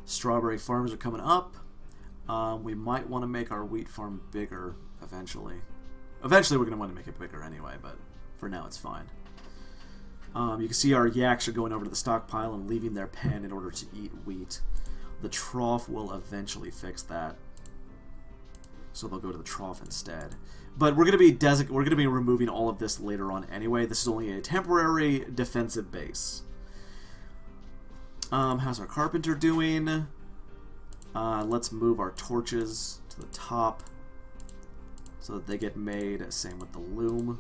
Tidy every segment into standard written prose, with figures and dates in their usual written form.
Strawberry farms are coming up. We might want to make our wheat farm bigger eventually. Eventually we're going to want to make it bigger anyway, but for now it's fine. You can see our yaks are going over to the stockpile and leaving their pen in order to eat wheat. The trough will eventually fix that. So they'll go to the trough instead. But we're going to be removing all of this later on anyway. This is only a temporary defensive base. How's our carpenter doing? Let's move our torches to the top so that they get made. Same with the loom.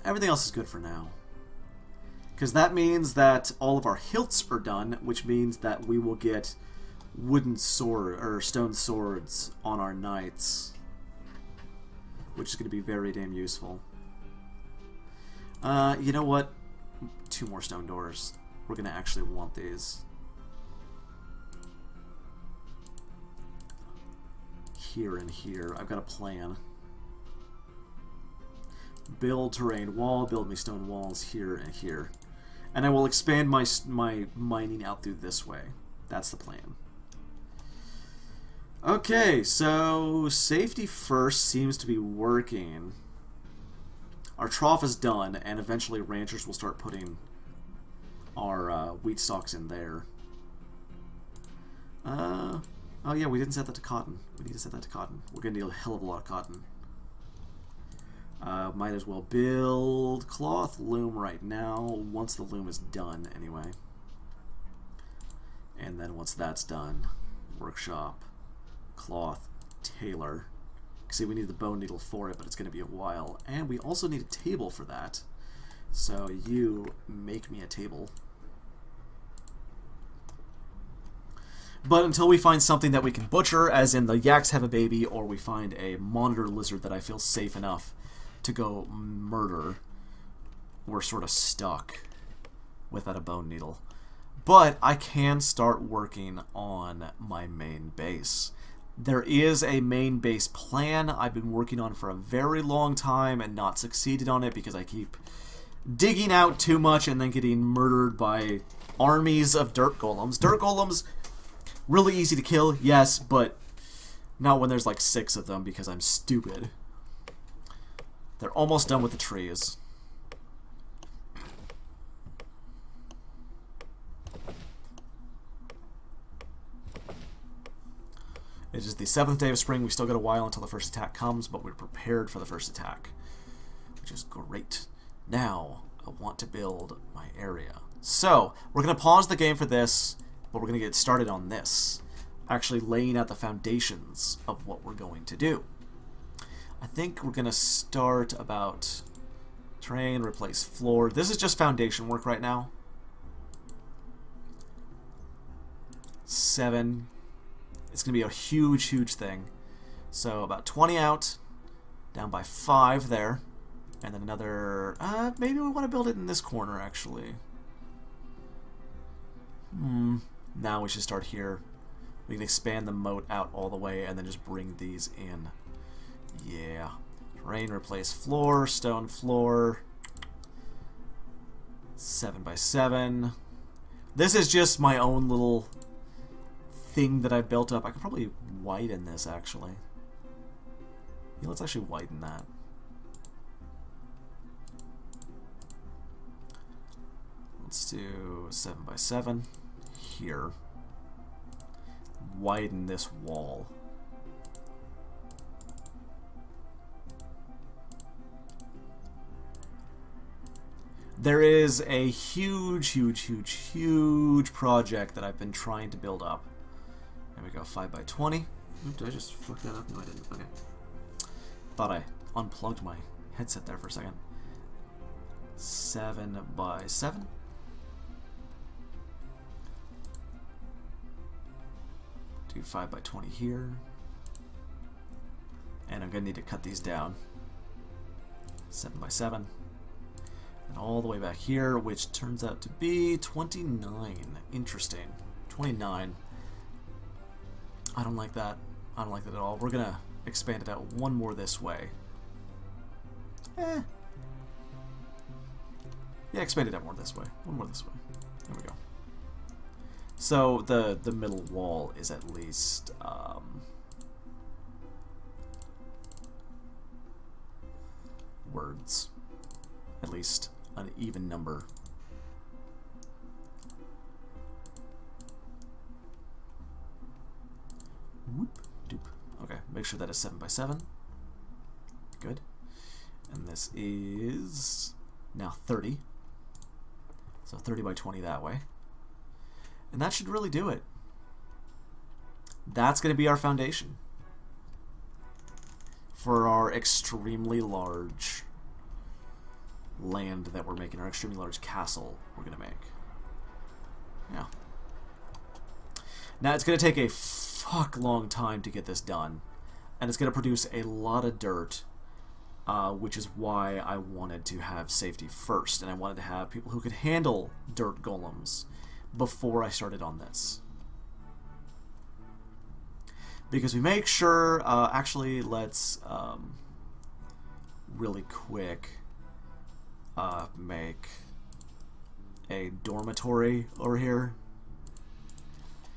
Everything else is good for now. Because that means that all of our hilts are done, which means that we will get wooden sword or stone swords on our knights, which is going to be very damn useful. You know what? 2 more stone doors. We're going to actually want these. Here and here. I've got a plan. Build terrain wall, build me stone walls here and here. And I will expand my mining out through this way. That's the plan. Okay, so safety first seems to be working. Our trough is done, and eventually ranchers will start putting our wheat stalks in there. Oh yeah, we didn't set that to cotton. We need to set that to cotton. We're going to need a hell of a lot of cotton. Might as well build cloth loom right now, once the loom is done anyway. And then once that's done, workshop, cloth, tailor. See, we need the bone needle for it, but it's going to be a while. And we also need a table for that. So you make me a table. But until we find something that we can butcher, as in the yaks have a baby, or we find a monitor lizard that I feel safe enough to go murder, we're sort of stuck without a bone needle. But I can start working on my main base. There is a main base plan I've been working on for a very long time and not succeeded on it because I keep digging out too much and then getting murdered by armies of dirt golems. Dirt golems, really easy to kill, yes, but not when there's like 6 of them because I'm stupid. They're almost done with the trees. It is the 7th day of spring. We still got a while until the first attack comes, but we're prepared for the first attack, which is great. Now, I want to build my area. So, we're going to pause the game for this, but we're going to get started on this. Actually laying out the foundations of what we're going to do. I think we're going to start about terrain, replace floor. This is just foundation work right now. 7. It's going to be a huge, huge thing. So about 20 out, down by 5 there, and then another, maybe we want to build it in this corner actually. Now we should start here. We can expand the moat out all the way and then just bring these in. Yeah. Terrain, replace floor, stone floor. 7 by 7. This is just my own little thing that I built up. I could probably widen this actually. Yeah, let's actually widen that. Let's do 7 by 7 here. Widen this wall. There is a huge, huge, huge, huge project that I've been trying to build up. There we go, 5 by 20. Oop, did I just fuck that up? No, I didn't. Okay. Thought I unplugged my headset there for a second. 7 by 7. Do 5 by 20 here. And I'm going to need to cut these down. 7 by 7. And all the way back here, which turns out to be 29. Interesting. 29. I don't like that. I don't like that at all. We're going to expand it out one more this way. Yeah, expand it out more this way. One more this way. There we go. So the middle wall is at least words. At least an even number. Whoop, doop. Okay, make sure that is 7 by 7. Good. And this is now 30. So 30 by 20 that way. And that should really do it. That's going to be our foundation for our extremely large land that we're making, our extremely large castle we're going to make. Yeah. Now it's going to take a fuck long time to get this done, and it's going to produce a lot of dirt, which is why I wanted to have safety first, and I wanted to have people who could handle dirt golems before I started on this. Because we make sure, actually let's really quick make a dormitory over here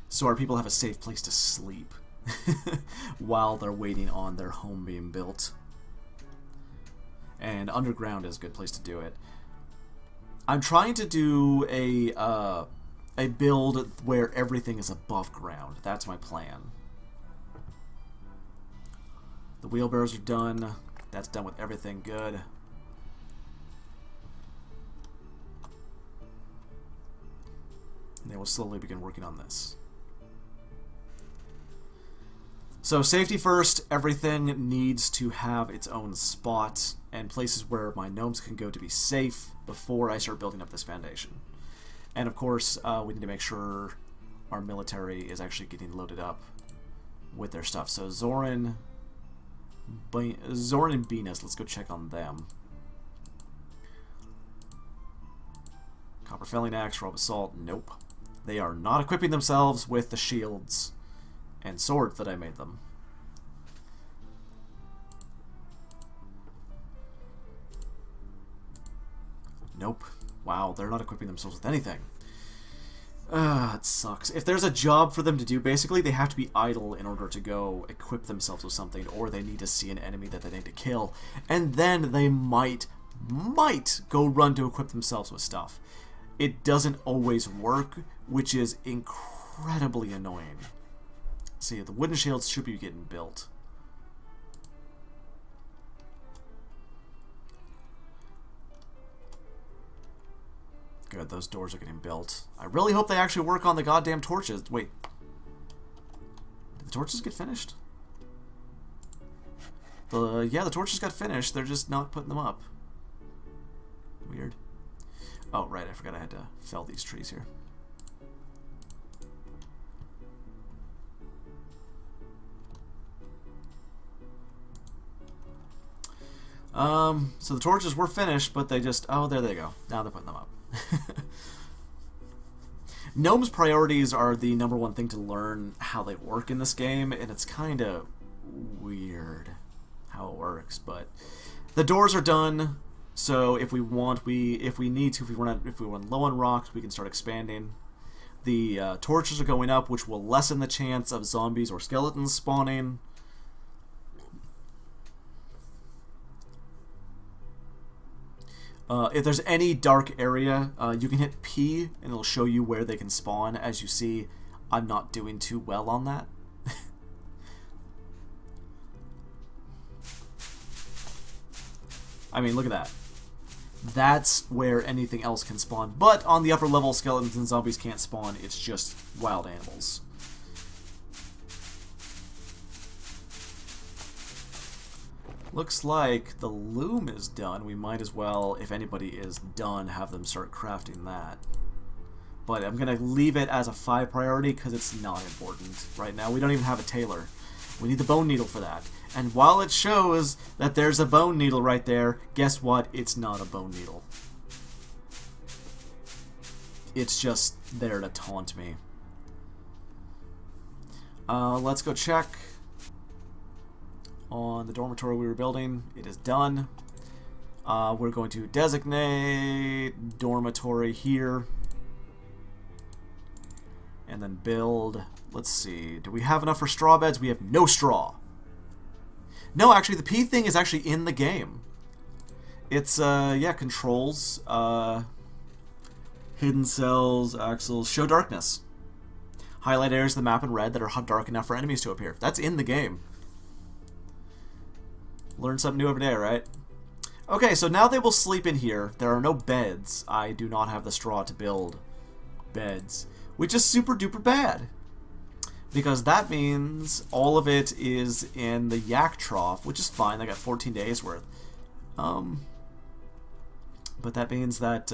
so our people have a safe place to sleep while they're waiting on their home being built. And underground is a good place to do it. I'm trying to do a build where everything is above ground. That's my plan. The wheelbarrows are done. That's done with everything good. And they will slowly begin working on this. So safety first, everything needs to have its own spot and places where my gnomes can go to be safe before I start building up this foundation. And of course, we need to make sure our military is actually getting loaded up with their stuff. So Zoran and Venus, let's go check on them. Copper felling axe, rob assault, nope. They are not equipping themselves with the shields and swords that I made them. Nope. Wow, they're not equipping themselves with anything. It sucks. If there's a job for them to do, basically they have to be idle in order to go equip themselves with something, or they need to see an enemy that they need to kill, and then they might go run to equip themselves with stuff. It doesn't always work, which is incredibly annoying. See, the wooden shields should be getting built. Good, those doors are getting built. I really hope they actually work on the goddamn torches. Wait. Did the torches get finished? Yeah, the torches got finished. They're just not putting them up. Weird. Oh, right, I forgot I had to fell these trees here. So the torches were finished, but they just... Oh, there they go. Now they're putting them up. Gnomes' priorities are the #1 thing to learn how they work in this game, and it's kind of weird how it works. But the doors are done, so if we want, if we run low on rocks, we can start expanding. The torches are going up, which will lessen the chance of zombies or skeletons spawning. If there's any dark area, you can hit P and it'll show you where they can spawn. As you see, I'm not doing too well on that. I mean, look at that. That's where anything else can spawn. But on the upper level, skeletons and zombies can't spawn. It's just wild animals. Looks like the loom is done. We might as well, if anybody is done, have them start crafting that. But I'm going to leave it as a 5 priority because it's not important right now. We don't even have a tailor. We need the bone needle for that. And while it shows that there's a bone needle right there, guess what? It's not a bone needle. It's just there to taunt me. Let's go check on the dormitory we were building. It is done. We're going to designate dormitory here. And then build. Let's see. Do we have enough for straw beds? We have no straw. No, actually, the P thing is actually in the game. It's, yeah, controls, hidden cells, axles, show darkness. Highlight areas of the map in red that are dark enough for enemies to appear. That's in the game. Learn something new every day, right? Okay, so now they will sleep in here. There are no beds. I do not have the straw to build beds, which is super duper bad. Because that means all of it is in the yak trough, which is fine. I got 14 days worth. But that means that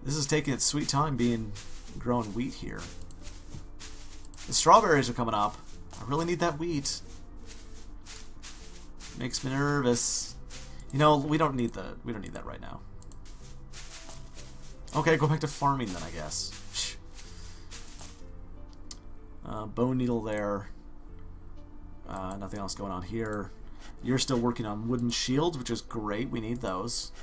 this is taking its sweet time being growing wheat here. The strawberries are coming up. I really need that wheat. Makes me nervous. You know, we don't need that right now. Okay, go back to farming then, I guess. Bone needle there. Nothing else going on here. You're still working on wooden shields, which is great. We need those.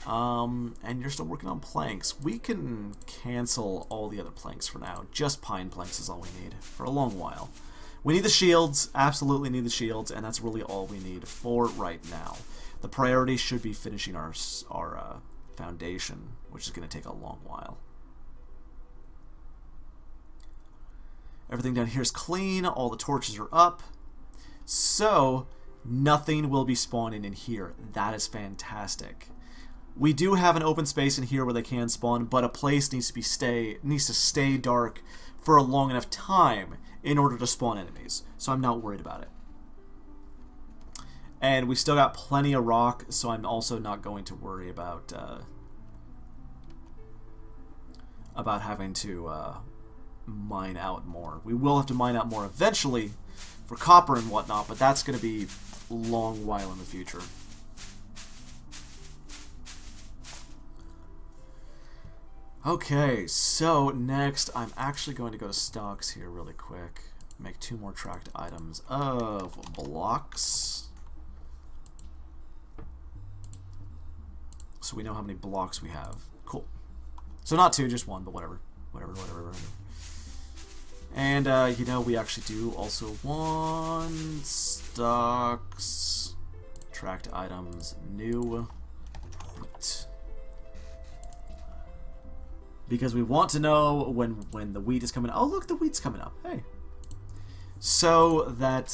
And you're still working on planks. We can cancel all the other planks for now. Just pine planks is all we need for a long while. We need the shields. Absolutely need the shields, and that's really all we need for right now. The priority should be finishing our foundation, which is going to take a long while. Everything down here is clean. All the torches are up. So, nothing will be spawning in here. That is fantastic. We do have an open space in here where they can spawn, but a place needs to stay dark for a long enough time in order to spawn enemies. So I'm not worried about it. And we still got plenty of rock, so I'm also not going to worry about having to mine out more. We will have to mine out more eventually for copper and whatnot, but that's going to be a long while in the future. Okay, so next I'm actually going to go to stocks here really quick. Make 2 more tracked items of blocks. So we know how many blocks we have. Cool. So not 2, just 1, but whatever. Whatever. And, you know, we actually do also want stocks, tracked items, new wheat. Because we want to know when the wheat is coming. Oh, look, the wheat's coming up. Hey. So that,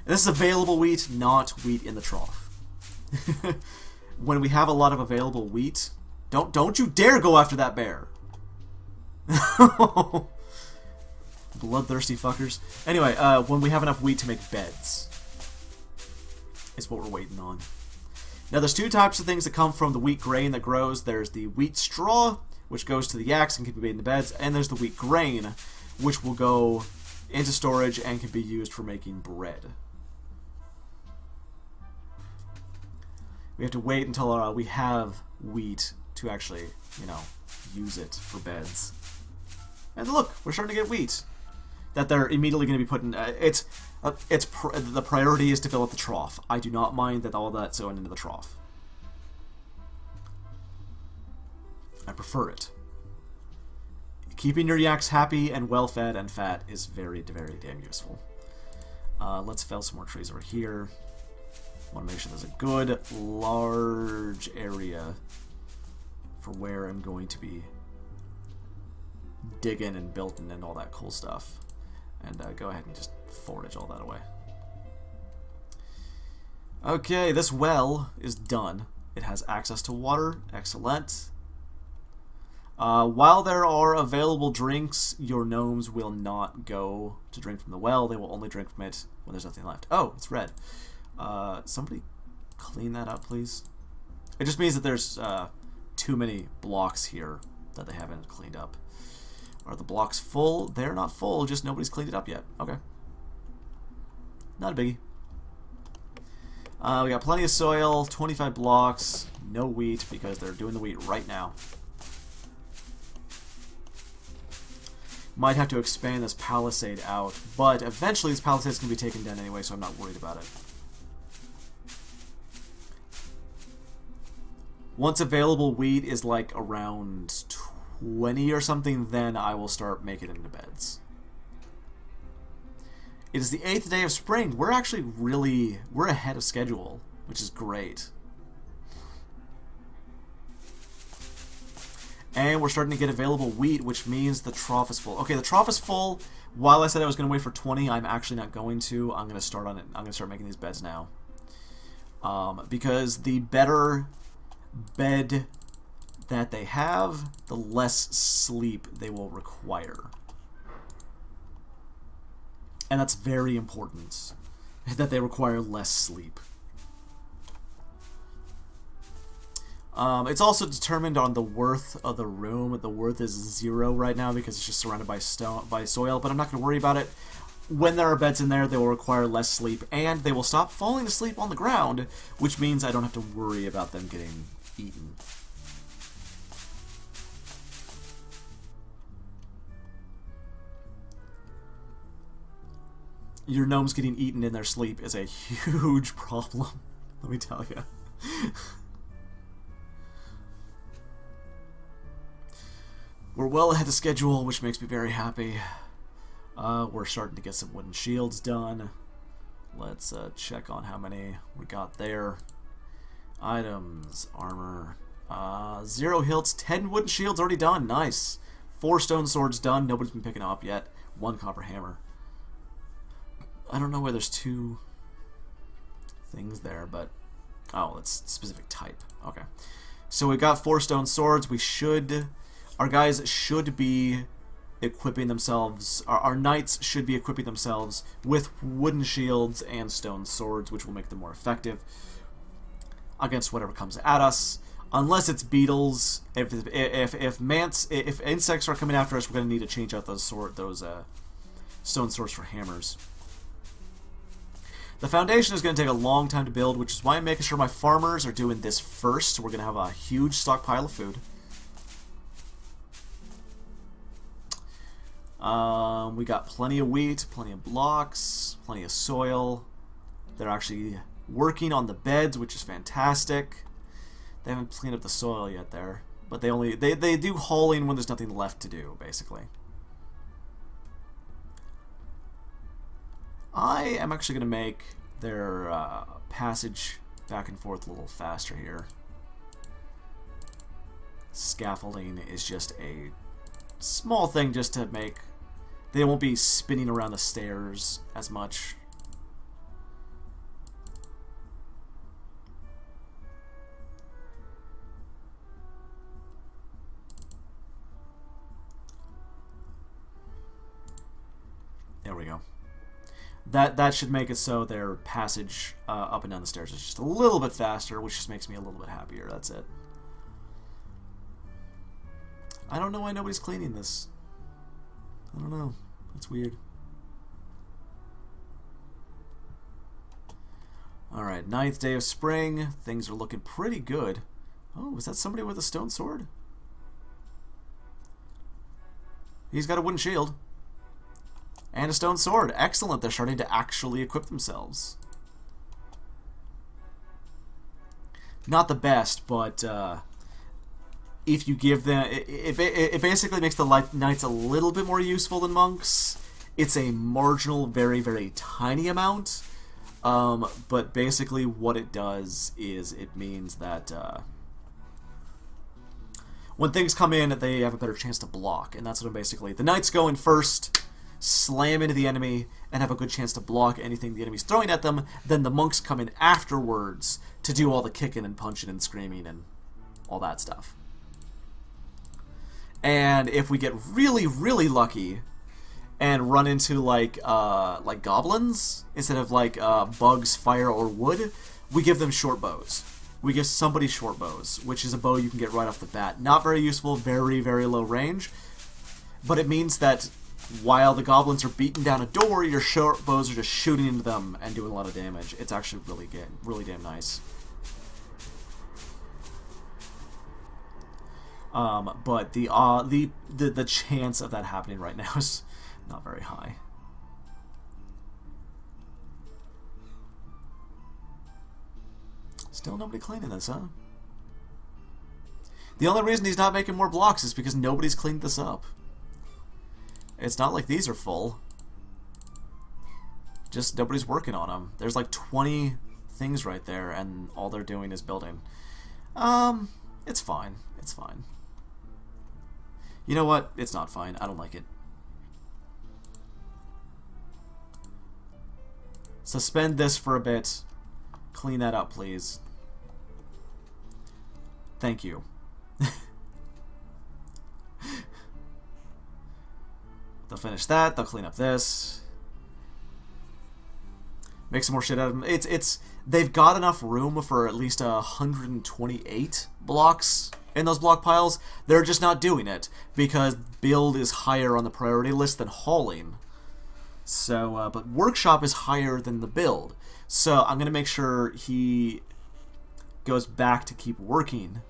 this is available wheat, not wheat in the trough. When we have a lot of available wheat, don't you dare go after that bear. Bloodthirsty fuckers. Anyway, when we have enough wheat to make beds, is what we're waiting on. Now, there's 2 types of things that come from the wheat grain that grows. There's the wheat straw, which goes to the yaks and can be made into beds, and there's the wheat grain, which will go into storage and can be used for making bread. We have to wait until we have wheat to actually, you know, use it for beds. And look, we're starting to get wheat that they're immediately going to be put in. The priority is to fill up the trough. I do not mind that all that's going into the trough. I prefer it. Keeping your yaks happy and well-fed and fat is very, very damn useful. Let's fell some more trees over here. Want to make sure there's a good, large area for where I'm going to be digging and building and all that cool stuff. And go ahead and just forage all that away. Okay, this well is done. It has access to water. Excellent. While there are available drinks, your gnomes will not go to drink from the well. They will only drink from it when there's nothing left. Oh, it's red. Somebody clean that up, please. It just means that there's too many blocks here that they haven't cleaned up. Are the blocks full? They're not full, just nobody's cleaned it up yet. Okay. Not a biggie. We got plenty of soil, 25 blocks, no wheat because they're doing the wheat right now. Might have to expand this palisade out, but eventually this palisade is going to be taken down anyway, so I'm not worried about it. Once available wheat is like around 20 or something, then I will start making it into beds. It is the 8th day of spring. We're actually we're ahead of schedule, which is great. And we're starting to get available wheat, which means the trough is full. Okay, the trough is full. While I said I was going to wait for 20, I'm actually not going to. I'm going to start on it. I'm going to start making these beds now. Because the better bed that they have, the less sleep they will require. And that's very important, that they require less sleep. It's also determined on the worth of the room. The worth is 0 right now because it's just surrounded by soil, but I'm not going to worry about it. When there are beds in there, they will require less sleep, and they will stop falling asleep on the ground, which means I don't have to worry about them getting eaten. Your gnomes getting eaten in their sleep is a huge problem, let me tell you. We're well ahead of schedule, which makes me very happy. We're starting to get some wooden shields done. Let's check on how many we got there. Items, armor, 0 hilts, 10 wooden shields already done. Nice. 4 stone swords done. Nobody's been picking them up yet. 1 copper hammer. I don't know where there's 2 things there, but... Oh, it's specific type. Okay. So we got 4 stone swords. We should... Our guys should be equipping themselves... Our knights should be equipping themselves with wooden shields and stone swords, which will make them more effective against whatever comes at us. Unless it's beetles. If insects are coming after us, we're going to need to change out those stone swords for hammers. The foundation is going to take a long time to build, which is why I'm making sure my farmers are doing this first. We're going to have a huge stockpile of food. We got plenty of wheat, plenty of blocks, plenty of soil. They're actually working on the beds, which is fantastic. They haven't cleaned up the soil yet there, but they do hauling when there's nothing left to do, basically. I am actually going to make their passage back and forth a little faster here. Scaffolding is just a small thing just to make... They won't be spinning around the stairs as much. There we go. That should make it so their passage up and down the stairs is just a little bit faster, which just makes me a little bit happier. That's it. I don't know why nobody's cleaning this. I don't know. It's weird. Alright, 9th day of spring. Things are looking pretty good. Oh, is that somebody with a stone sword? He's got a wooden shield. And a stone sword. Excellent. They're starting to actually equip themselves. Not the best, but if you give them... It basically makes the knights a little bit more useful than monks. It's a marginal, very, very tiny amount. But basically what it does is it means that when things come in, they have a better chance to block. And that's what I'm basically... The knights go in first, slam into the enemy, and have a good chance to block anything the enemy's throwing at them. Then the monks come in afterwards to do all the kicking and punching and screaming and all that stuff. And if we get really, really lucky and run into like goblins instead of like bugs, fire, or wood, we give them short bows. We give somebody short bows, which is a bow you can get right off the bat. Not very useful, very, very low range, but it means that while the goblins are beating down a door, your short bows are just shooting into them and doing a lot of damage. It's actually really good, really damn nice. But the chance of that happening right now is not very high. Still nobody cleaning this, huh? The only reason he's not making more blocks is because nobody's cleaned this up. It's not like these are full. Just nobody's working on them. There's like 20 things right there, and all they're doing is building. It's fine. It's fine. You know what? It's not fine. I don't like it. Suspend this for a bit. Clean that up, please. Thank you. They'll finish that. They'll clean up this. Make some more shit out of them. They've got enough room for at least 128 blocks in those block piles. They're just not doing it because build is higher on the priority list than hauling. So, but workshop is higher than the build. So I'm gonna make sure he goes back to keep working.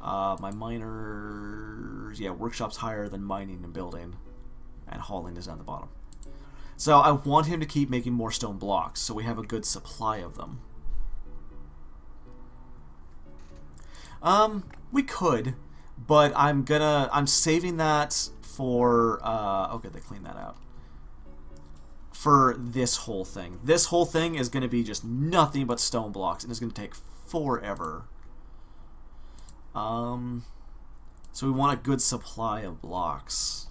My miners, yeah, workshop's higher than mining and building, and hauling is down the bottom. So I want him to keep making more stone blocks, so we have a good supply of them. We could, but I'm saving that for, okay, they cleaned that out. For this whole thing. This whole thing is going to be just nothing but stone blocks, and it's going to take forever. So we want a good supply of blocks.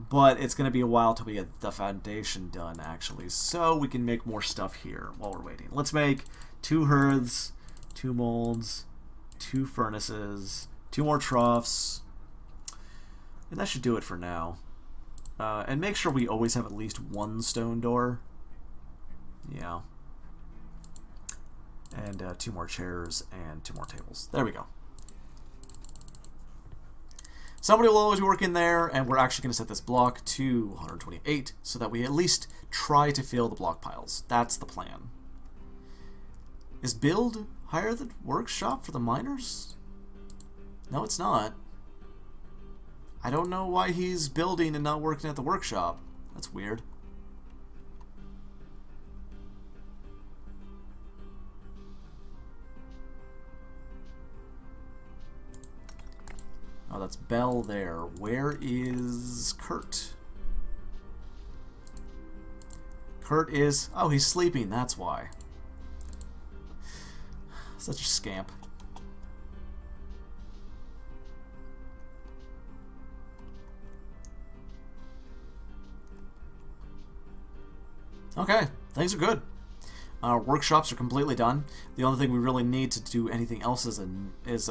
But it's going to be a while till we get the foundation done, actually. So we can make more stuff here while we're waiting. Let's make 2 hearths, 2 molds, 2 furnaces, 2 more troughs. And that should do it for now. And make sure we always have at least 1 stone door. Yeah. And 2 more chairs and 2 more tables. There we go. Somebody will always be working there, and we're actually going to set this block to 128 so that we at least try to fill the block piles. That's the plan. Is build higher than workshop for the miners? No, it's not. I don't know why he's building and not working at the workshop. That's weird. Oh, that's Bell there. Where is Kurt? Kurt is... Oh, he's sleeping. That's why. Such a scamp. Okay, things are good. Our workshops are completely done. The only thing we really need to do anything else is a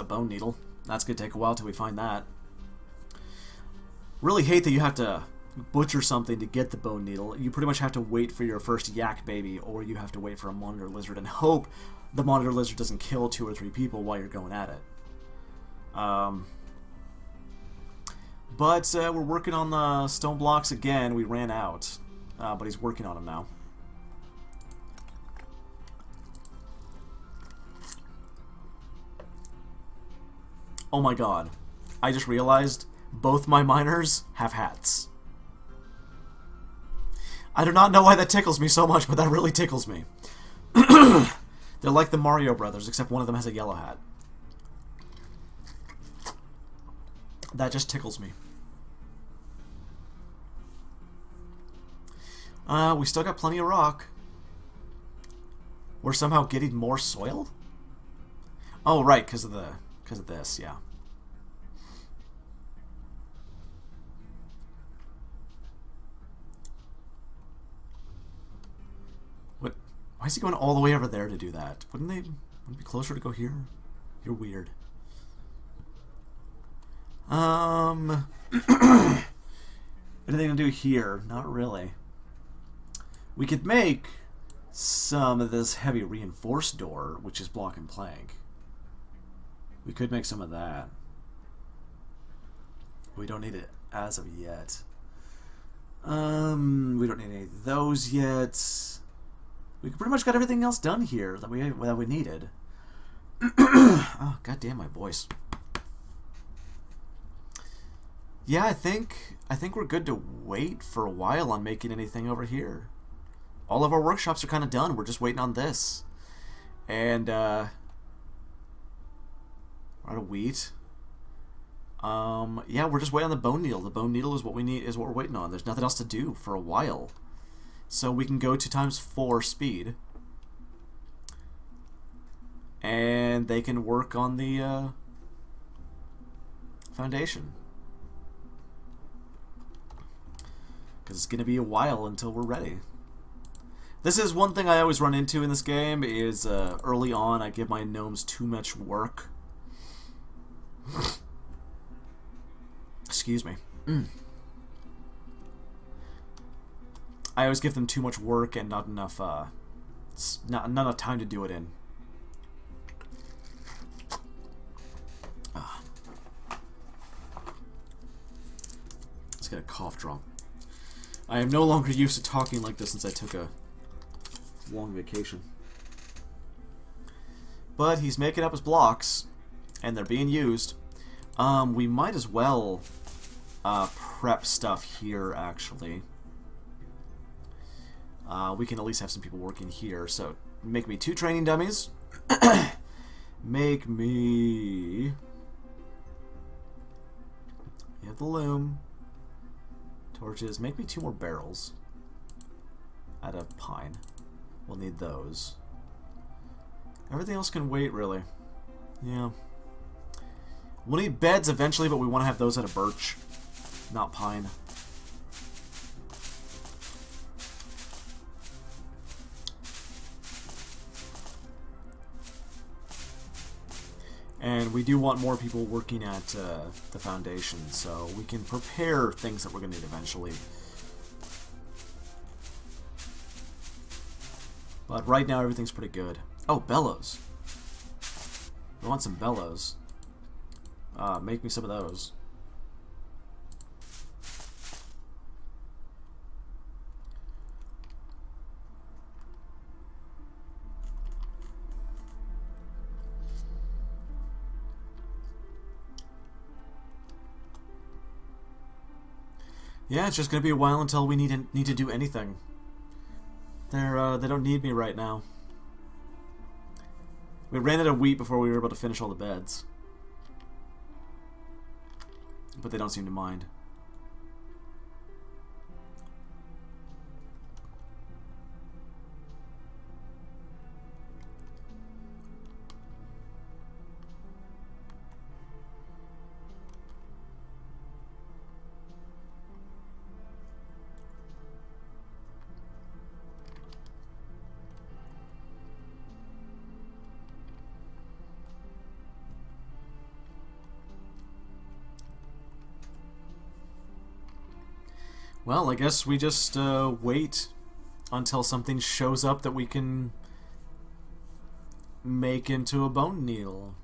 bone needle. That's going to take a while till we find that. Really hate that you have to butcher something to get the bone needle. You pretty much have to wait for your first yak baby, or you have to wait for a monitor lizard and hope the monitor lizard doesn't kill 2 or 3 people while you're going at it. But we're working on the stone blocks again. We ran out, but he's working on them now. Oh my god. I just realized both my miners have hats. I do not know why that tickles me so much, but that really tickles me. They're like the Mario Brothers, except one of them has a yellow hat. That just tickles me. We still got plenty of rock. We're somehow getting more soil? Oh, right, because of this, yeah. What? Why is he going all the way over there to do that? Wouldn't it be closer to go here? You're weird. Anything to do here? Not really. We could make some of this heavy reinforced door, which is block and plank. We could make some of that. We don't need it as of yet. We don't need any of those yet. We pretty much got everything else done here that we needed. Oh, goddamn my voice. Yeah, I think we're good to wait for a while on making anything over here. All of our workshops are kind of done. We're just waiting on this. And, or We're out of wheat. Yeah, we're just waiting on the bone needle. The bone needle is what we need, is what we're waiting on. There's nothing else to do for a while. So we can go to ×4 speed. And they can work on the foundation. Because it's going to be a while until we're ready. This is one thing I always run into in this game, is early on I give my gnomes too much work. Excuse me. I always give them too much work and not enough not enough time to do it in. Let's get a cough drop. I am no longer used to talking like this since I took a long vacation. But he's making up his blocks, and they're being used. We might as well prep stuff here, actually. We can at least have some people working here. So, make me 2 training dummies. Make me... You have the loom. Torches. Make me 2 more barrels. Out of pine. We'll need those. Everything else can wait, really. Yeah. We'll need beds eventually, but we want to have those out of birch, not pine. And we do want more people working at the foundation, so we can prepare things that we're going to need eventually. But right now, everything's pretty good. Oh, bellows. We want some bellows. Make me some of those. Yeah, it's just gonna be a while until we need to do anything. They don't need me right now. We ran out of wheat before we were able to finish all the beds. But they don't seem to mind. Well, I guess we just wait until something shows up that we can make into a bone needle.